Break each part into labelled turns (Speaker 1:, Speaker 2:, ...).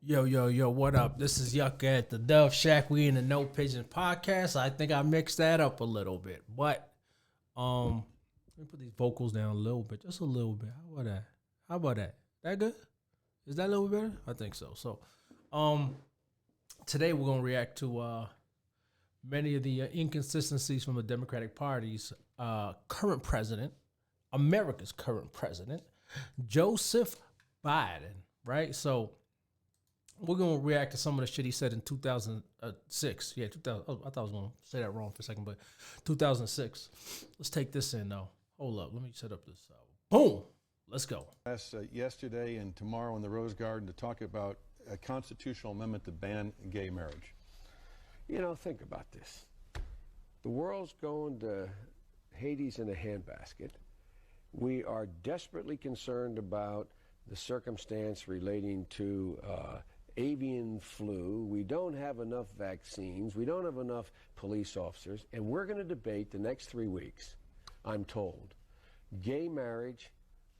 Speaker 1: Yo, yo, yo, what up? This is Yucca at the Dove Shack. We in the No Pigeon podcast. I think I mixed that up a little bit. But let me put these vocals down a little bit. Just a little bit. How about that? How about that? That good? Is that a little bit better? I think so. So today we're gonna react to many of the inconsistencies from the Democratic Party's current president, America's current president, Joseph Biden, right? So we're going to react to some of the shit he said in 2006. Yeah, 2000. Oh, I thought I was going to say that wrong for a second, but 2006. Let's take this in, though. Hold up. Let me set up this. Boom. Let's go.
Speaker 2: Yesterday and tomorrow in the Rose Garden to talk about a constitutional amendment to ban gay marriage.
Speaker 3: You know, think about this. The world's going to Hades in a handbasket. We are desperately concerned about the circumstance relating to avian flu. We don't have enough vaccines. We don't have enough police officers. And we're going to debate the next 3 weeks, I'm told, gay marriage,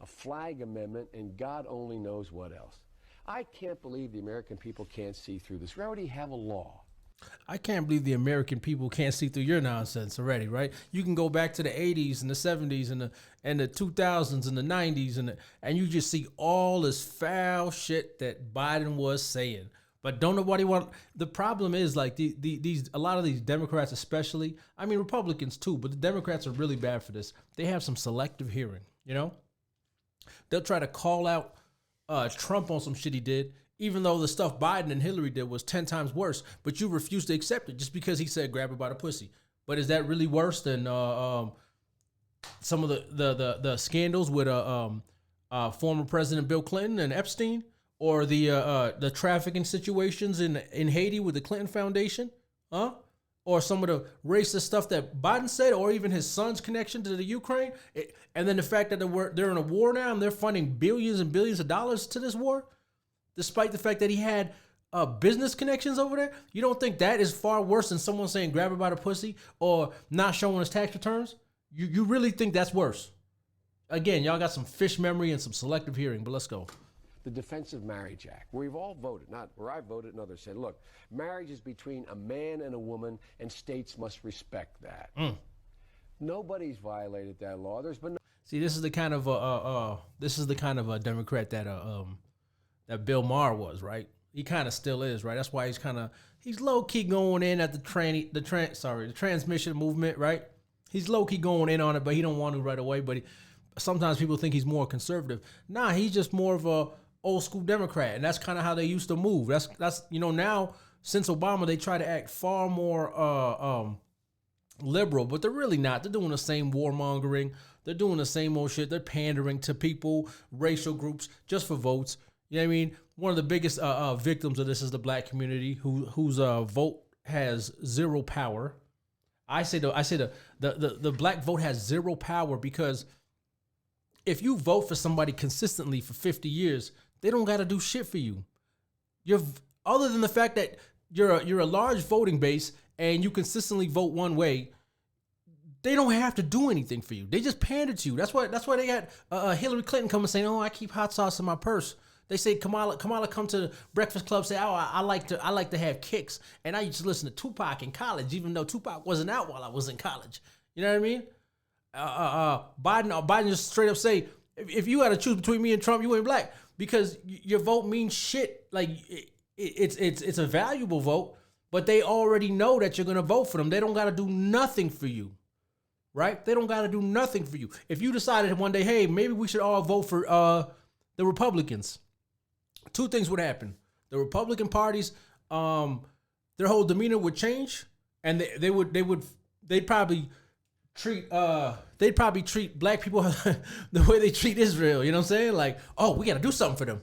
Speaker 3: a flag amendment, and God only knows what else. I can't believe the American people can't see through this. We already have a law.
Speaker 1: I can't believe the American people can't see through your nonsense already, right? You can go back to the 80s and the 70s and the 2000s and the 90s and you just see all this foul shit that Biden was saying. But don't nobody want. The problem is like these a lot of these Democrats, especially. I mean Republicans too, but the Democrats are really bad for this. They have some selective hearing. You know, they'll try to call out Trump on some shit he did, even though the stuff Biden and Hillary did was 10 times worse, but you refuse to accept it just because he said grab her by the pussy. But is that really worse than some of the scandals with former President Bill Clinton and Epstein, or the trafficking situations in Haiti with the Clinton Foundation, huh? Or some of the racist stuff that Biden said, or even his son's connection to the Ukraine, and then the fact that they're in a war now and they're funding billions and billions of dollars to this war, despite the fact that he had business connections over there. You don't think that is far worse than someone saying grab her by the pussy or not showing his tax returns? You really think that's worse? Again, y'all got some fish memory and some selective hearing, but let's go.
Speaker 3: The Defense of Marriage Act, where we've all voted, not where I voted and others said, look, marriage is between a man and a woman, and states must respect that. Nobody's violated that law. There's been no.
Speaker 1: See, this is the kind of a Democrat that Bill Maher was, right? He kind of still is, right? That's why he's low key going in at the transmission movement, right? He's low key going in on it, but he don't want to right away. But sometimes people think he's more conservative. Nah, he's just more of a old school Democrat, and that's kind of how they used to move. That's now since Obama they try to act far more liberal, but they're really not. They're doing the same warmongering. They're doing the same old shit. They're pandering to people, racial groups, just for votes. You know what I mean? One of the biggest victims of this is the black community, whose vote has zero power. I say the black vote has zero power because if you vote for somebody consistently for 50 years, they don't got to do shit for you. Other than the fact that you're a large voting base and you consistently vote one way, they don't have to do anything for you. They just pander to you. That's why they got Hillary Clinton coming saying, "Oh, I keep hot sauce in my purse." They say Kamala come to the Breakfast Club, say, "Oh, I like to have kicks," and I used to listen to Tupac in college, even though Tupac wasn't out while I was in college. You know what I mean? Biden just straight up say, if you had to choose between me and Trump, you ain't black because your vote means shit. Like it's a valuable vote, but they already know that you're gonna vote for them. They don't gotta do nothing for you, right? They don't gotta do nothing for you. If you decided one day, hey, maybe we should all vote for the Republicans, two things would happen. The Republican parties, their whole demeanor would change, and they'd probably treat black people the way they treat Israel. You know what I'm saying? Like, oh, we got to do something for them.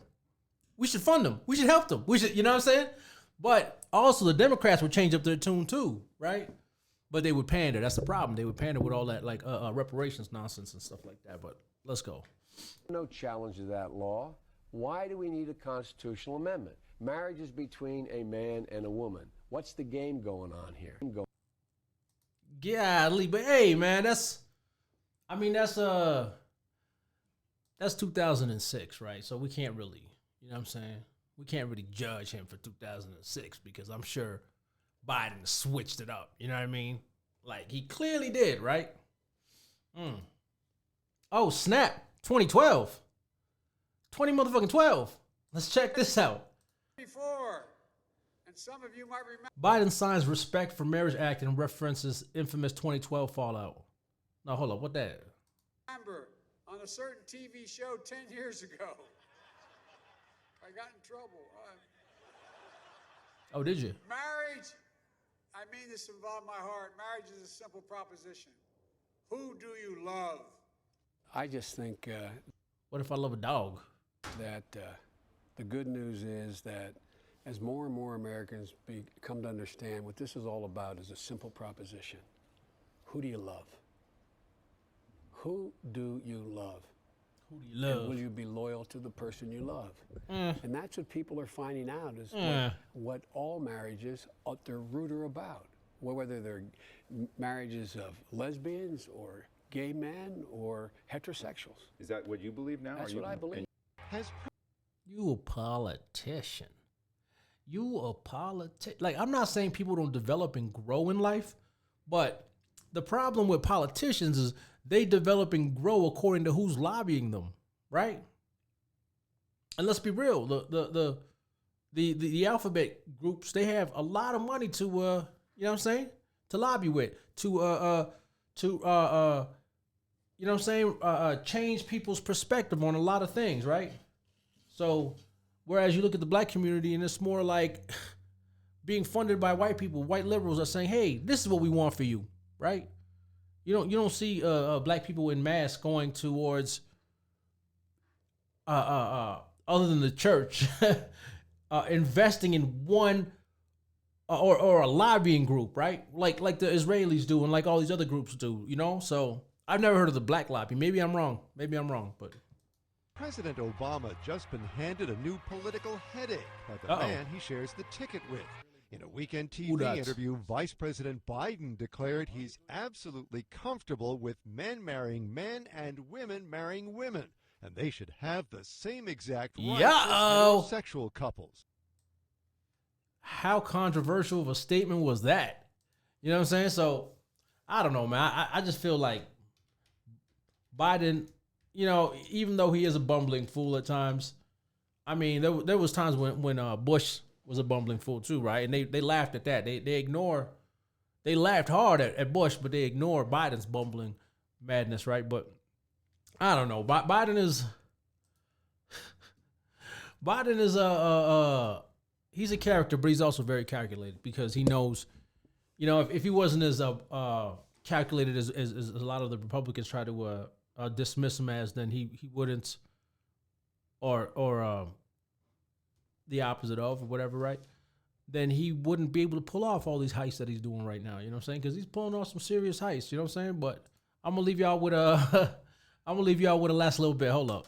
Speaker 1: We should fund them. We should help them. We should, you know what I'm saying? But also the Democrats would change up their tune too, right? But they would pander. That's the problem. They would pander with all that like reparations nonsense and stuff like that. But let's go.
Speaker 3: No challenge to that law. Why do we need a constitutional amendment? Marriage is between a man and a woman. What's the game going on here?
Speaker 1: Golly, but hey, man, that's 2006, right? So we can't really, you know what I'm saying? we can't really judge him for 2006 because I'm sure Biden switched it up. You know what I mean? Like, he clearly did, right? Oh, snap. 2012. 20 motherfucking 12. Let's check this out.
Speaker 4: Before, and some of you might remember.
Speaker 1: Biden signs Respect for Marriage Act and references infamous 2012 fallout. Now, hold up. What that?
Speaker 4: On a certain TV show 10 years ago. I got in trouble.
Speaker 1: Oh, did you?
Speaker 4: Marriage, I mean this with all my heart. Marriage is a simple proposition. Who do you love?
Speaker 3: I just think
Speaker 1: What if I love a dog?
Speaker 3: that the good news is that as more and more Americans come to understand what this is all about is a simple proposition. Who do you love? Who do you love?
Speaker 1: Who do you love?
Speaker 3: And will you be loyal to the person you love? And that's what people are finding out is what all marriages at their root are about. Whether they're marriages of lesbians or gay men or heterosexuals.
Speaker 5: Is that what you believe now?
Speaker 3: That's what I believe.
Speaker 1: You a politician. You a politician. Like, I'm not saying people don't develop and grow in life, but the problem with politicians is they develop and grow according to who's lobbying them, right? And let's be real, the alphabet groups, they have a lot of money to you know what I'm saying, to lobby with, to you know what I'm saying, change people's perspective on a lot of things, right? So whereas you look at the black community and it's more like being funded by white people, white liberals are saying, hey, this is what we want for you, right? You don't see black people in mass going towards other than the church investing in one or a lobbying group, right? Like the Israelis do and like all these other groups do, you know? So I've never heard of the black lobby. Maybe I'm wrong, but
Speaker 6: President Obama just been handed a new political headache by the man he shares the ticket with. In a weekend TV interview, Vice President Biden declared he's absolutely comfortable with men marrying men and women marrying women, and they should have the same exact rights as heterosexual couples.
Speaker 1: How controversial of a statement was that? You know what I'm saying? So, I don't know, man. I just feel like Biden, you know, even though he is a bumbling fool at times, I mean, there was times when Bush was a bumbling fool too, right? And they laughed at that. They laughed hard at Bush, but they ignore Biden's bumbling madness, right? But I don't know. Biden is he's a character, but he's also very calculated because he knows, you know, if he wasn't as calculated as a lot of the Republicans try to dismiss him as, then he wouldn't, or the opposite of, or whatever, right? Then he wouldn't be able to pull off all these heists that he's doing right now. You know what I'm saying? Because he's pulling off some serious heists. You know what I'm saying? But I'm gonna leave y'all with a last little bit. Hold up.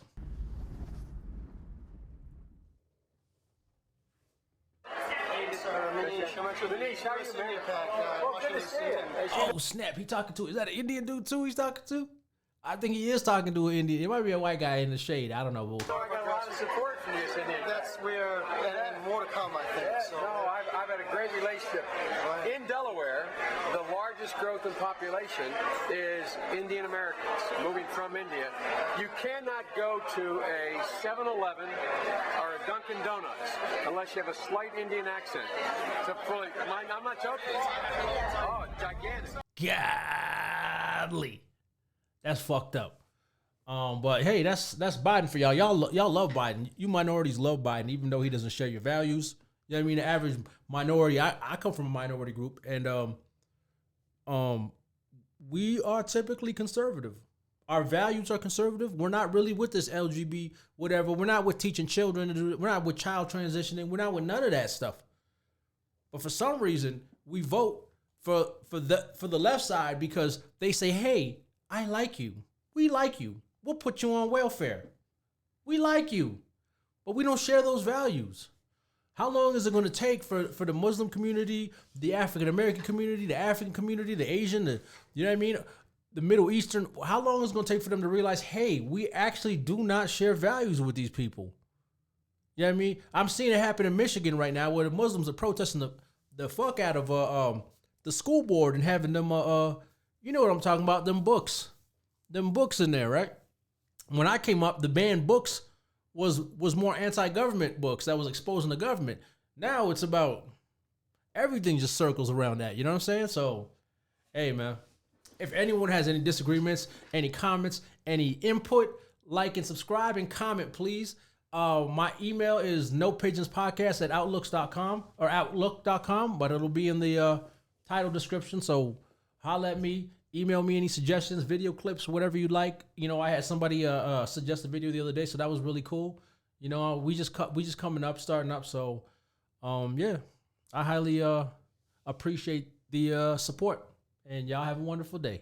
Speaker 1: Oh snap! He talking to? Is that an Indian dude too? He's talking to? I think he is talking to an Indian. It might be a white guy in the shade. I don't know.
Speaker 7: So I got a lot of support from you, Cindy. That's where, and more to come, I think. So.
Speaker 4: No, I've had a great relationship. In Delaware, the largest growth in population is Indian Americans moving from India. You cannot go to a 7-Eleven or a Dunkin' Donuts unless you have a slight Indian accent. I'm not joking. Oh, gigantic.
Speaker 1: Godly. That's fucked up. But hey, that's Biden for y'all. Y'all love Biden. You minorities love Biden, even though he doesn't share your values. You know what I mean? The average minority. I come from a minority group, and we are typically conservative. Our values are conservative. We're not really with this LGBT whatever. We're not with teaching children. We're not with child transitioning. We're not with none of that stuff. But for some reason, we vote for the left side because they say, "Hey, I like you. We like you. We'll put you on welfare. We like you." But we don't share those values. How long is it going to take for the Muslim community, the African American community, the African community, the Asian, you know what I mean? The Middle Eastern, how long is it going to take for them to realize, hey, we actually do not share values with these people? You know what I mean? I'm seeing it happen in Michigan right now where the Muslims are protesting the fuck out of the school board and having them you know what I'm talking about, them books in there, right? When I came up, the banned books was more anti-government books that was exposing the government. Now it's about everything just circles around that. You know what I'm saying? So, hey, man, if anyone has any disagreements, any comments, any input, like and subscribe and comment, please. My email is nopigeonspodcast@outlooks.com or outlook.com, but it'll be in the title description. So holla at me, email me any suggestions, video clips, whatever you like. You know, I had somebody suggest a video the other day, so that was really cool. You know, we just coming up, starting up. So, yeah, I highly appreciate the support, and y'all have a wonderful day.